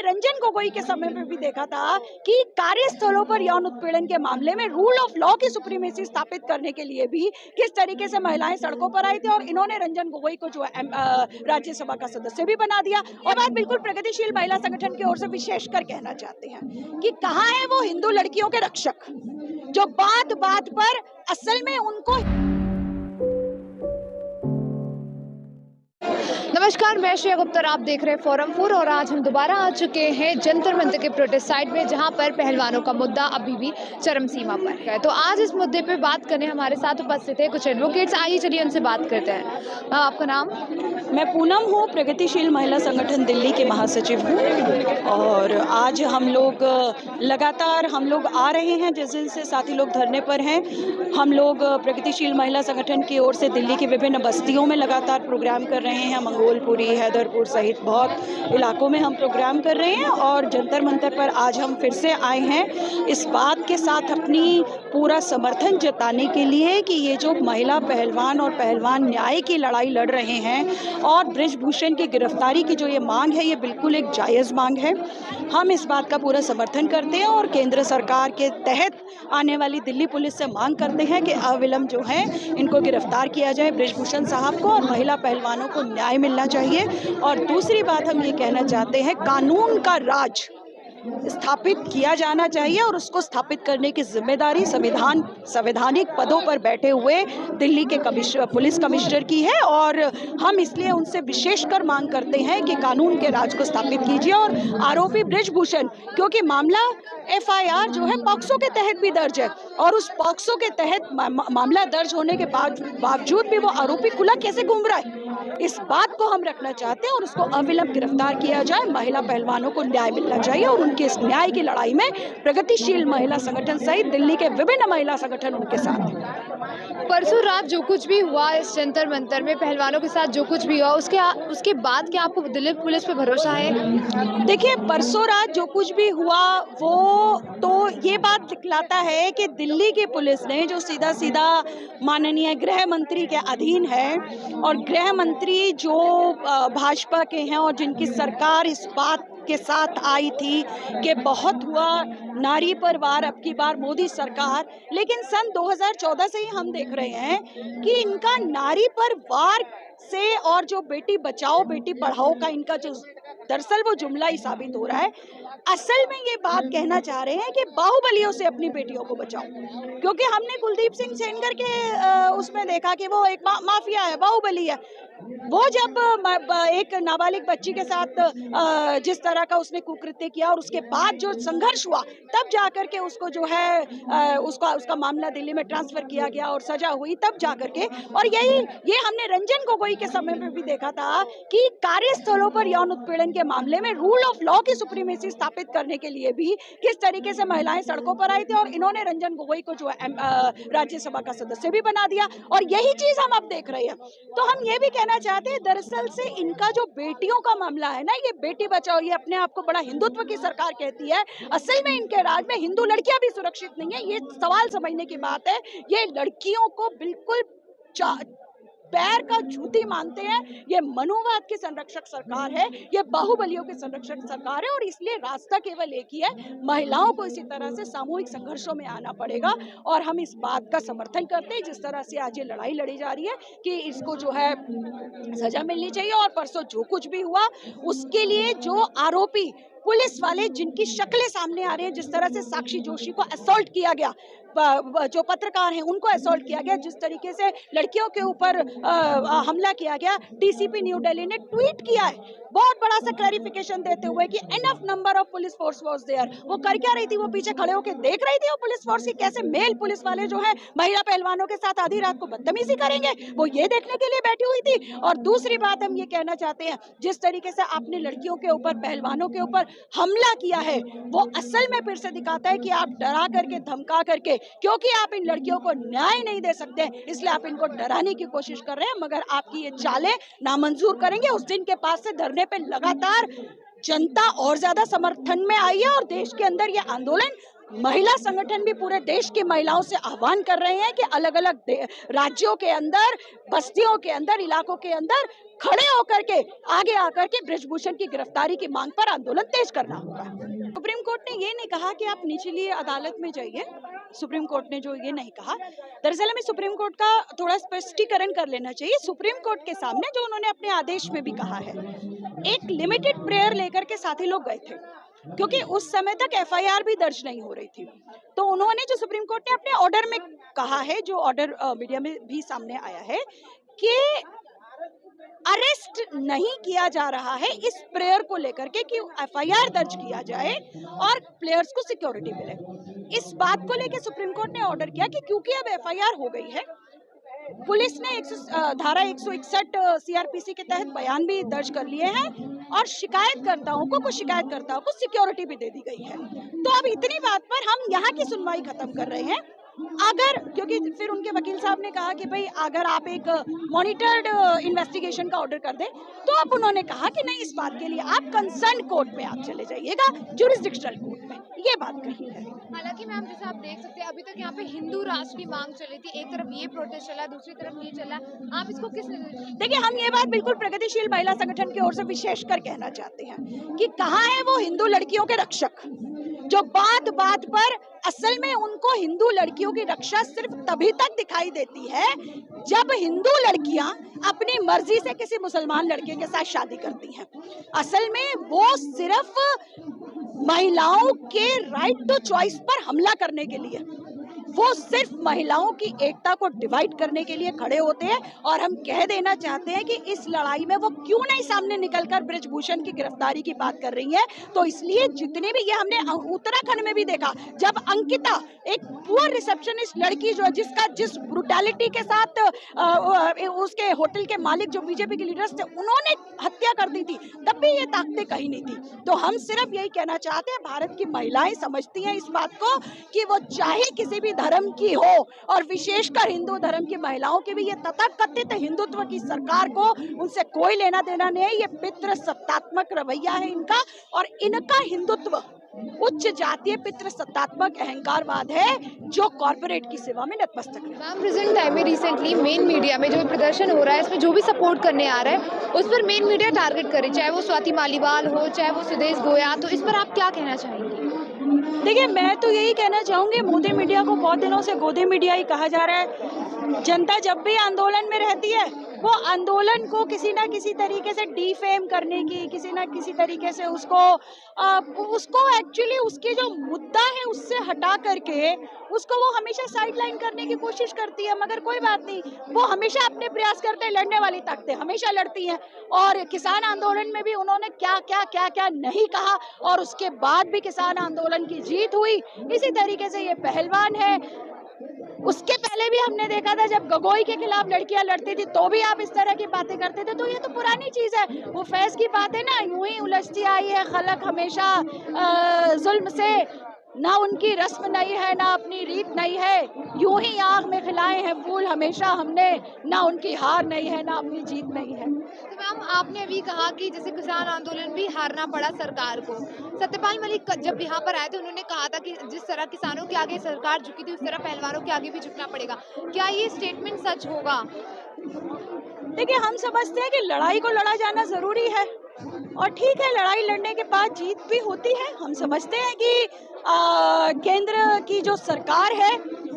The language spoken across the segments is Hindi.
रंजन गोगोई के समय में भी देखा था कि कार्यस्थलों पर यौन उत्पीड़न के मामले में रूल ऑफ लॉ की सुप्रीमेसी स्थापित करने के लिए भी किस तरीके से महिलाएं सड़कों पर आई थी और इन्होंने रंजन गोगोई को जो राज्यसभा का सदस्य भी बना दिया। और बात बिल्कुल प्रगतिशील महिला संगठन की ओर से विशेषकर कहना चाहते हैं कि कहाँ है वो हिंदू लड़कियों के रक्षक जो बात बात पर असल में उनको। नमस्कार, मैं श्रेया गुप्ता, आप देख रहे हैं फोरम 4 और आज हम दोबारा आ चुके हैं जंतर मंतर के प्रोटेस्ट साइट में, जहां पर पहलवानों का मुद्दा अभी भी चरम सीमा पर है। तो आज इस मुद्दे पे बात करने हमारे साथ उपस्थित है कुछ एडवोकेट्स। आइए चलिए उनसे बात करते हैं। मैम, आपका नाम? मैं पूनम हूँ, प्रगतिशील महिला संगठन दिल्ली के महासचिव हूँ। और आज हम लोग लगातार आ रहे हैं, जिस दिन से साथी लोग धरने पर हैं। हम लोग प्रगतिशील महिला संगठन की ओर से दिल्ली की विभिन्न बस्तियों में लगातार प्रोग्राम कर रहे हैं। मंगोलपुरी, हैदरपुर सहित बहुत इलाकों में हम प्रोग्राम कर रहे हैं और जंतर मंतर पर आज हम फिर से आए हैं इस बात के साथ अपनी पूरा समर्थन जताने के लिए कि ये जो महिला पहलवान और पहलवान न्याय की लड़ाई लड़ रहे हैं और बृजभूषण की गिरफ्तारी की जो ये मांग है, ये बिल्कुल एक जायज़ मांग है। हम इस बात का पूरा समर्थन करते हैं और केंद्र सरकार के तहत आने वाली दिल्ली पुलिस से मांग करते हैं कि अविलंब जो है इनको गिरफ्तार किया जाए, बृजभूषण साहब को, और महिला पहलवानों को न्याय मिलना चाहिए। और दूसरी बात हम ये कहना चाहते हैं, कानून का राज स्थापित किया जाना चाहिए और उसको स्थापित करने की जिम्मेदारी संवैधानिक पदों पर बैठे हुए दिल्ली के पुलिस कमिश्नर की है। और हम इसलिए उनसे विशेषकर मांग करते हैं कि कानून के राज को स्थापित कीजिए। और आरोपी बृजभूषण, क्योंकि मामला FIR जो है पॉक्सो के तहत भी दर्ज है और उस पॉक्सो के तहत मामला दर्ज होने के बावजूद भी वो आरोपी खुला कैसे घूम रहा है, इस बात को हम रखना चाहते हैं और उसको अविलंब गिरफ्तार किया जाए। महिला पहलवानों को न्याय मिलना चाहिए और उनके इस न्याय की लड़ाई में प्रगतिशील महिला संगठन सहित दिल्ली के विभिन्न महिला संगठन उनके साथ हैं। परसों रात जो कुछ भी हुआ इस जंतर मंतर में, पहलवानों के साथ जो कुछ भी हुआ, उसके बाद क्या आपको दिल्ली पुलिस पे भरोसा है? देखिए, परसों रात जो कुछ भी हुआ वो तो ये बात दिखलाता है कि दिल्ली की पुलिस ने, जो सीधा सीधा माननीय गृह मंत्री के अधीन है और गृह मंत्री जो भाजपा के हैं और जिनकी सरकार इस बात के साथ आई थी कि बहुत हुआ नारी पर वार, अब की बार मोदी सरकार, लेकिन सन 2014 से ही हम देख रहे हैं कि इनका नारी पर वार से और जो बेटी बचाओ बेटी पढ़ाओ का इनका जो दरअसल वो जुमला ही साबित हो रहा है। असल में ये बात कहना चाह रहे हैं कि बाहुबलियों से अपनी बेटियों को बचाओ, क्योंकि हमने कुलदीप सिंह सेनगर के उसमें देखा कि वो एक माफिया है, बाहुबली है। वो जब एक नाबालिग बच्ची के साथ जिस तरह का उसने कुकृत्य किया और उसके बाद जो संघर्ष हुआ, तब जाकर के उसको जो है उसका मामला दिल्ली में ट्रांसफर किया गया और सजा हुई, तब जाकर के। और ये हमने रंजन गोगोई के समय में भी देखा था कि कार्यस्थलों पर यौन उत्पीड़न के मामले में रूल ऑफ लॉ की सुप्रीमेसी स्थापित करने के लिए भी किस तरीके से महिलाएं सड़कों पर आई थी और इन्होंने रंजन गोगोई को जो राज्यसभा का सदस्य भी बना दिया। और यही चीज हम अब देख रहे हैं। तो हम ये भी कहना चाहते हैं, दरअसल से इनका जो बेटियों का मामला है ना, ये बेटी बचाओ, ये अपने आप को बड़ा हिंदुत्व की सरकार कहती है। असल में इनके राज में हिंदू लड़कियां भी सुरक्षित नहीं है। ये सवाल समझने की बात है। ये लड़कियों को बिल्कुल पैर का जूती मानते हैं। ये मनुवाद की संरक्षक सरकार है, ये बाहुबलियों की संरक्षक सरकार है और इसलिए रास्ता केवल एक ही है, महिलाओं को इसी तरह से सामूहिक संघर्षों में आना पड़ेगा। और हम इस बात का समर्थन करते हैं, जिस तरह से आज ये लड़ाई लड़ी जा रही है, कि इसको जो है सजा मिलनी चाहिए। और परसों जो कुछ भी हुआ उसके लिए जो आरोपी पुलिस वाले, जिनकी शक्लें सामने आ रही हैं, जिस तरह से साक्षी जोशी को असॉल्ट किया गया, जो पत्रकार हैं उनको असॉल्ट किया गया, जिस तरीके से लड़कियों के ऊपर हमला किया गया, DCP न्यू दिल्ली ने ट्वीट किया है बहुत बड़ा सा क्लैरिफिकेशन देते हुए कि enough number of police force was there. वो कर क्या रही थी? वो पीछे खड़े होकर देख रही थी वो पुलिस फोर्स की कैसे मेल पुलिस वाले जो है महिला पहलवानों के साथ आधी रात को बदतमीजी करेंगे, वो ये देखने के लिए बैठी हुई थी। और दूसरी बात हम ये कहना चाहते हैं, जिस तरीके से आपने लड़कियों के ऊपर, पहलवानों के ऊपर हमला किया है, वो असल में फिर से दिखाता है कि आप डरा करके, धमका करके, क्योंकि आप इन लड़कियों को न्याय नहीं दे सकते, इसलिए आप इनको डराने की कोशिश कर रहे हैं। मगर आपकी ये चालें नामंजूर करेंगे। उस दिन के बाद से धरने पे लगातार जनता और ज्यादा समर्थन में आई है और देश के अंदर ये आंदोलन महिला संगठन भी पूरे देश की महिलाओं से आह्वान कर रहे हैं कि अलग अलग राज्यों के अंदर, बस्तियों के अंदर, इलाकों के अंदर खड़े होकर के आगे आकर के बृजभूषण की गिरफ्तारी की मांग पर आंदोलन तेज करना होगा। सुप्रीम कोर्ट ने ये नहीं कहा कि आप निचली अदालत में जाइए। सुप्रीम कोर्ट ने जो ये नहीं कहा, दरअसल हमें सुप्रीम कोर्ट का थोड़ा स्पष्टीकरण कर लेना चाहिए। सुप्रीम कोर्ट के सामने जो उन्होंने अपने आदेश में भी कहा है, एक लिमिटेड प्रेयर लेकर के साथी लोग गए थे, क्योंकि उस समय तक एफआईआर भी दर्ज नहीं हो रही थी। तो उन्होंने, जो सुप्रीम कोर्ट ने अपने ऑर्डर में कहा है, जो ऑर्डर मीडिया में भी सामने आया है, कि अरेस्ट नहीं किया जा रहा है इस प्रेयर को लेकर के कि एफआईआर दर्ज किया जाए और प्लेयर्स को सिक्योरिटी मिले। इस बात को लेकर सुप्रीम कोर्ट ने ऑर्डर किया कि क्योंकि अब एफआईआर हो गई है, पुलिस ने धारा 161 सीआरपीसी के तहत बयान भी दर्ज कर लिए हैं और शिकायतकर्ताओं को, कुछ शिकायतकर्ताओं को सिक्योरिटी भी दे दी गई है। तो अब इतनी बात पर हम यहाँ की सुनवाई खत्म कर रहे हैं। अगर, क्योंकि फिर उनके वकील साहब ने कहा कि भाई अगर आप एक मॉनिटर्ड इन्वेस्टिगेशन का ऑर्डर कर दें, तो अब उन्होंने कहा कि नहीं, इस बात के लिए आप कंसर्न कोर्ट में आप चले जाइएगा, जुरिस्डिक्शनल कोर्ट में, ये बात कही है। हालांकि मैम, जैसे आप देख सकते हैं, अभी तक यहाँ पे हिंदू राष्ट्र की मांग चल रही थी, एक तरफ ये प्रोटेस्ट चला, दूसरी तरफ ये चला, आप इसको किस नजर से? देखिए, हम ये बात बिल्कुल प्रगतिशील महिला संगठन की ओर से विशेषकर कहना चाहते हैं कि कहाँ है वो हिंदू लड़कियों के रक्षक, जो बात बात पर, असल में उनको हिंदू लड़कियों की रक्षा सिर्फ तभी तक दिखाई देती है जब हिंदू लड़कियां अपनी मर्जी से किसी मुसलमान लड़के के साथ शादी करती हैं। असल में वो सिर्फ महिलाओं के राइट टू चॉइस पर हमला करने के लिए, वो सिर्फ महिलाओं की एकता को डिवाइड करने के लिए खड़े होते हैं। और हम कह देना चाहते हैं कि इस लड़ाई में वो क्यों नहीं सामने निकलकर बृजभूषण की गिरफ्तारी की बात कर रही है। तो इसलिए जितने भी, ये हमने उत्तराखंड में भी देखा, जब अंकिता, एक पुअर रिसेप्शनिस्ट लड़की जो जिसका जिस ब्रुटैलिटी के साथ उसके होटल के मालिक जो बीजेपी के लीडर्स थे, उन्होंने हत्या कर दी थी, तब भी ये ताकतें कहीं नहीं थी। तो हम सिर्फ यही कहना चाहते हैं, भारत की महिलाएं समझती हैं इस बात को कि वो चाहे किसी भी धर्म की हो, और विशेषकर हिंदू धर्म की महिलाओं की भी, ये तथाकथित हिंदुत्व की सरकार को उनसे कोई लेना देना नहीं है। ये पितृ सत्तात्मक रवैया है इनका, और इनका हिंदुत्व उच्च जातीय पितृ सत्तात्मक अहंकारवाद है जो कॉर्पोरेट की सेवा में नतमस्तक है। मैम, प्रेजेंट टाइम में रिसेंटली मेन मीडिया में जो प्रदर्शन हो रहा है, इसमें जो भी सपोर्ट करने आ रहा है उस पर मेन मीडिया टारगेट करे, चाहे वो स्वाति मालीवाल हो, चाहे वो सुदेश गोया, तो इस पर आप क्या कहना चाहेंगे? देखिए, मैं तो यही कहना चाहूंगी, मोदी मीडिया को बहुत दिनों से गोदी मीडिया ही कहा जा रहा है। जनता जब भी आंदोलन में रहती है, वो आंदोलन को किसी ना किसी तरीके से डिफेम करने की, किसी ना किसी तरीके से उसको एक्चुअली उसके जो मुद्दा है उससे हटा करके उसको वो हमेशा साइडलाइन करने की कोशिश करती है। मगर कोई बात नहीं, वो हमेशा अपने प्रयास करते हैं, लड़ने वाली ताकतें हमेशा लड़ती हैं। और किसान आंदोलन में भी उन्होंने क्या क्या क्या क्या नहीं कहा, और उसके बाद भी किसान आंदोलन की जीत हुई। इसी तरीके से ये पहलवान है। उसके पहले भी हमने देखा था, जब गगोई के खिलाफ लड़कियां लड़ती थी तो भी आप इस तरह की बातें करते थे। तो ये तो पुरानी चीज है, वो फैज की बात है ना, यूं ही उलझती आई है खलक हमेशा जुल्म से, ना उनकी रस्म नहीं है, ना अपनी रीत नहीं है, यूं ही आग में खिलाए हैं फूल हमेशा हमने, ना उनकी हार नहीं है, ना अपनी जीत नहीं है। तो मैम, आपने अभी कहा कि जैसे किसान आंदोलन भी हारना पड़ा सरकार को। सत्यपाल मलिक जब यहाँ पर आए थे, उन्होंने कहा था कि जिस तरह किसानों के आगे सरकार झुकी थी, उस तरह पहलवानों के आगे भी झुकना पड़ेगा। क्या ये स्टेटमेंट सच होगा? देखिए, हम समझते हैं कि लड़ाई को लड़ा जाना जरूरी है, और ठीक है, लड़ाई लड़ने के बाद जीत भी होती है। हम समझते हैं कि केंद्र की जो सरकार है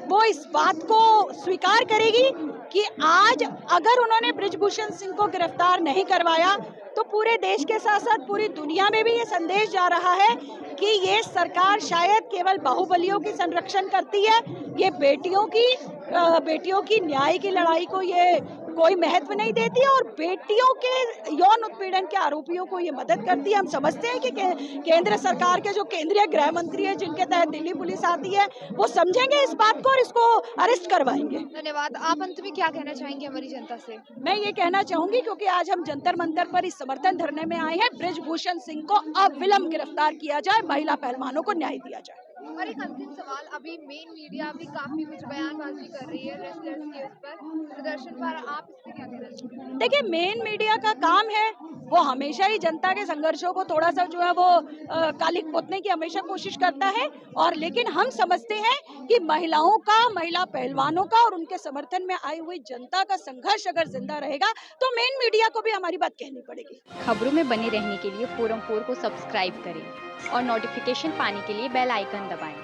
वो इस बात को स्वीकार करेगी कि आज अगर उन्होंने बृजभूषण सिंह को गिरफ्तार नहीं करवाया, तो पूरे देश के साथ साथ पूरी दुनिया में भी ये संदेश जा रहा है कि ये सरकार शायद केवल बाहुबलियों की संरक्षण करती है, ये बेटियों की न्याय की लड़ाई को ये कोई महत्व नहीं देती है, और बेटियों के यौन उत्पीड़न के आरोपियों को ये मदद करती है। हम समझते हैं कि केंद्र सरकार के जो केंद्रीय गृह मंत्री है, जिनके तहत दिल्ली पुलिस आती है, वो समझेंगे इस बात को और इसको अरेस्ट करवाएंगे। धन्यवाद। आप अंत में क्या कहना चाहेंगे हमारी जनता से? मैं ये कहना चाहूंगी, क्योंकि आज हम जंतर मंतर पर इस समर्थन धरने में आए हैं, बृजभूषण सिंह को अविलंब गिरफ्तार किया जाए, महिला पहलवानों को न्याय दिया जाए। और एक अंतिम सवाल, अभी मेन मीडिया भी काफी कुछ बयानबाजी कर रही है रेसलर्स के उस पर प्रदर्शन पर, आप इस पे क्या कहना चाहते हैं? देखिए, मेन मीडिया का काम है वो हमेशा ही जनता के संघर्षों को थोड़ा सा जो है वो कालिक पोतने की हमेशा कोशिश करता है। और लेकिन हम समझते हैं कि महिलाओं का, महिला पहलवानों का और उनके समर्थन में आई हुई जनता का संघर्ष अगर जिंदा रहेगा तो मेन मीडिया को भी हमारी बात कहनी पड़ेगी। खबरों में बने रहने के लिए फोरम 4 को सब्सक्राइब करें और नोटिफिकेशन पाने के लिए बेल आइकन दबाएं।